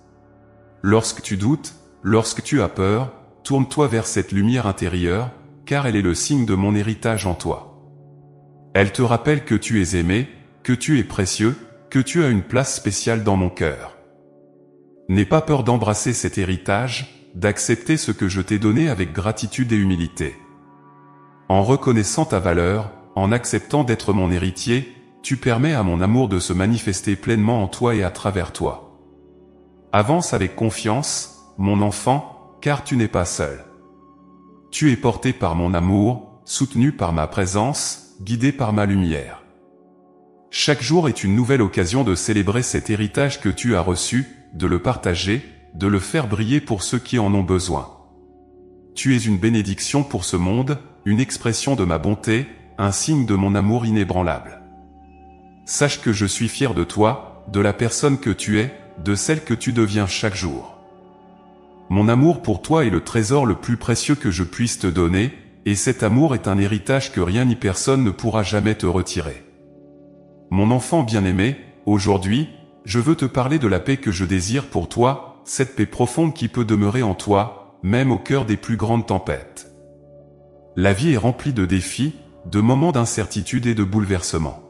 Lorsque tu doutes, lorsque tu as peur, tourne-toi vers cette lumière intérieure, car elle est le signe de mon héritage en toi. Elle te rappelle que tu es aimé, que tu es précieux, que tu as une place spéciale dans mon cœur. N'aie pas peur d'embrasser cet héritage, d'accepter ce que je t'ai donné avec gratitude et humilité. En reconnaissant ta valeur, en acceptant d'être mon héritier, tu permets à mon amour de se manifester pleinement en toi et à travers toi. Avance avec confiance, mon enfant, car tu n'es pas seul. Tu es porté par mon amour, soutenu par ma présence, guidé par ma lumière. Chaque jour est une nouvelle occasion de célébrer cet héritage que tu as reçu, de le partager, de le faire briller pour ceux qui en ont besoin. Tu es une bénédiction pour ce monde, une expression de ma bonté, un signe de mon amour inébranlable. Sache que je suis fier de toi, de la personne que tu es, de celle que tu deviens chaque jour. Mon amour pour toi est le trésor le plus précieux que je puisse te donner, et cet amour est un héritage que rien ni personne ne pourra jamais te retirer. Mon enfant bien-aimé, aujourd'hui, je veux te parler de la paix que je désire pour toi, cette paix profonde qui peut demeurer en toi, même au cœur des plus grandes tempêtes. La vie est remplie de défis, de moments d'incertitude et de bouleversements.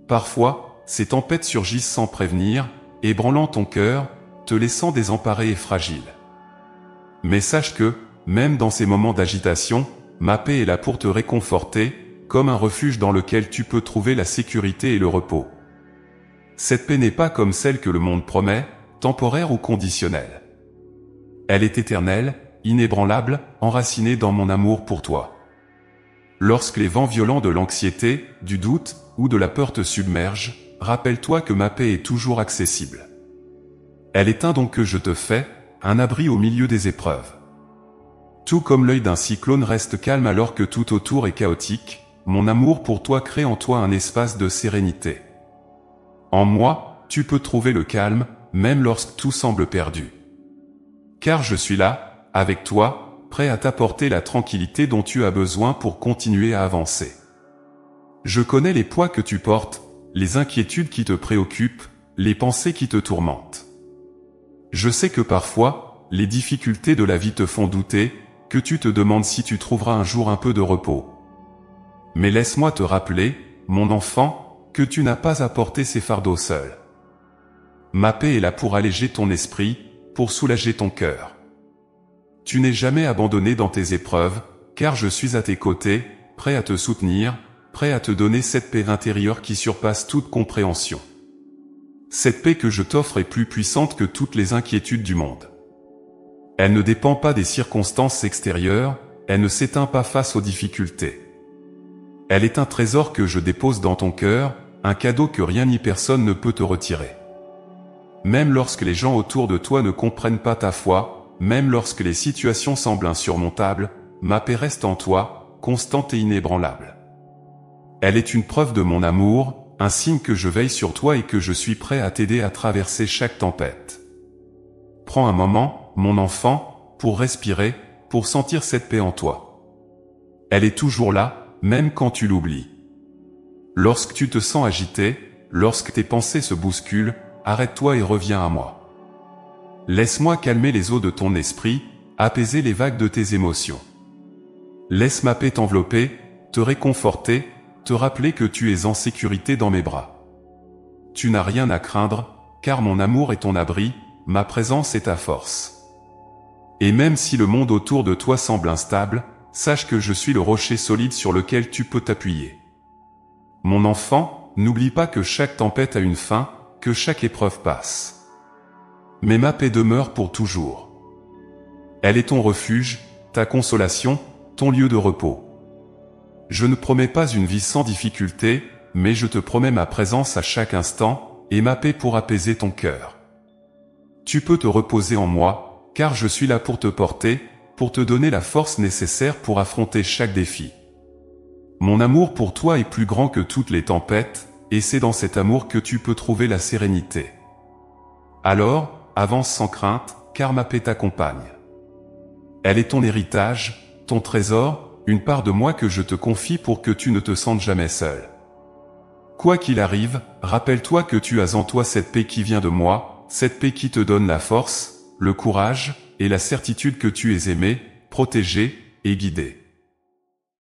Parfois, ces tempêtes surgissent sans prévenir, ébranlant ton cœur, te laissant désemparé et fragile. Mais sache que, même dans ces moments d'agitation, ma paix est là pour te réconforter, comme un refuge dans lequel tu peux trouver la sécurité et le repos. Cette paix n'est pas comme celle que le monde promet, temporaire ou conditionnelle. Elle est éternelle, inébranlable, enracinée dans mon amour pour toi. Lorsque les vents violents de l'anxiété, du doute ou de la peur te submergent, rappelle-toi que ma paix est toujours accessible. Elle est un don que je te fais, un abri au milieu des épreuves. Tout comme l'œil d'un cyclone reste calme alors que tout autour est chaotique, mon amour pour toi crée en toi un espace de sérénité. En moi, tu peux trouver le calme, même lorsque tout semble perdu. Car je suis là, avec toi, prêt à t'apporter la tranquillité dont tu as besoin pour continuer à avancer. Je connais les poids que tu portes, les inquiétudes qui te préoccupent, les pensées qui te tourmentent. Je sais que parfois, les difficultés de la vie te font douter, que tu te demandes si tu trouveras un jour un peu de repos. Mais laisse-moi te rappeler, mon enfant, que tu n'as pas à porter ces fardeaux seul. Ma paix est là pour alléger ton esprit, pour soulager ton cœur. Tu n'es jamais abandonné dans tes épreuves, car je suis à tes côtés, prêt à te soutenir, prêt à te donner cette paix intérieure qui surpasse toute compréhension. Cette paix que je t'offre est plus puissante que toutes les inquiétudes du monde. Elle ne dépend pas des circonstances extérieures, elle ne s'éteint pas face aux difficultés. Elle est un trésor que je dépose dans ton cœur, un cadeau que rien ni personne ne peut te retirer. Même lorsque les gens autour de toi ne comprennent pas ta foi, même lorsque les situations semblent insurmontables, ma paix reste en toi, constante et inébranlable. Elle est une preuve de mon amour, un signe que je veille sur toi et que je suis prêt à t'aider à traverser chaque tempête. Prends un moment, mon enfant, pour respirer, pour sentir cette paix en toi. Elle est toujours là, même quand tu l'oublies. Lorsque tu te sens agité, lorsque tes pensées se bousculent, arrête-toi et reviens à moi. Laisse-moi calmer les eaux de ton esprit, apaiser les vagues de tes émotions. Laisse ma paix t'envelopper, te réconforter, te rappeler que tu es en sécurité dans mes bras. Tu n'as rien à craindre, car mon amour est ton abri, ma présence est ta force. Et même si le monde autour de toi semble instable, sache que je suis le rocher solide sur lequel tu peux t'appuyer. Mon enfant, n'oublie pas que chaque tempête a une fin, que chaque épreuve passe. Mais ma paix demeure pour toujours. Elle est ton refuge, ta consolation, ton lieu de repos. Je ne promets pas une vie sans difficulté, mais je te promets ma présence à chaque instant, et ma paix pour apaiser ton cœur. Tu peux te reposer en moi, car je suis là pour te porter, pour te donner la force nécessaire pour affronter chaque défi. Mon amour pour toi est plus grand que toutes les tempêtes, et c'est dans cet amour que tu peux trouver la sérénité. Alors, avance sans crainte, car ma paix t'accompagne. Elle est ton héritage, ton trésor, une part de moi que je te confie pour que tu ne te sentes jamais seul. Quoi qu'il arrive, rappelle-toi que tu as en toi cette paix qui vient de moi, cette paix qui te donne la force, le courage, et la certitude que tu es aimé, protégé et guidé.